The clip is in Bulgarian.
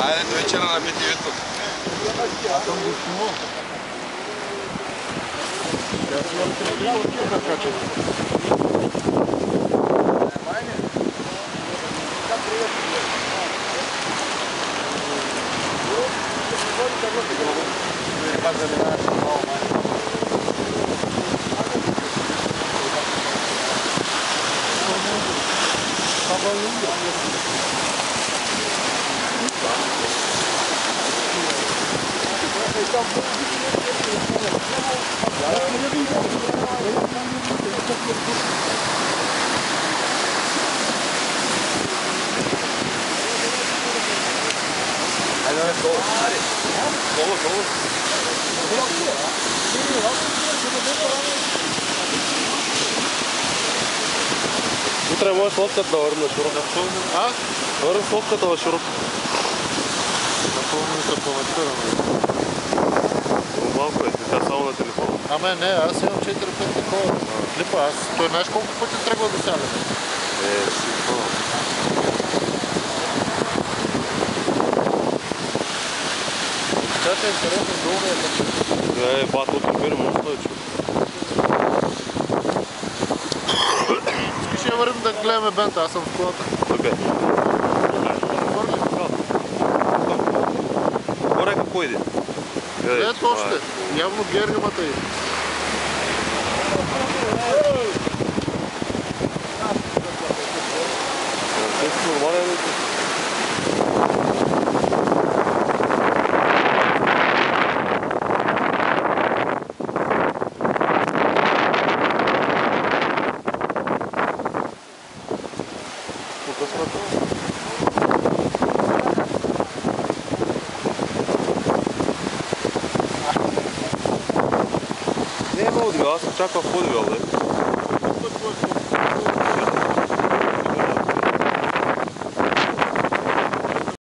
Айде до вечера на BTV-то. Аз съм го снимал. Аз имам телеграм от тия кача. Утре можеш лодката да върна широко. А? Върна с лодката на широко. Напълно се коментираме. Малко е, тя само на телефона. Ама не, аз имам 4 пъти такова клипа. Той знаеш колко пъти тръгва да сяда? Си хора. Тя е интересно, долу е. Бата от пример, може да чу. Ще вървим да гледаме бента, аз съм в колата. Окей. Горе какво иде? Ето още. Явно гергамата иде. Не е много дивел, аз очаквах по-дивел, да е.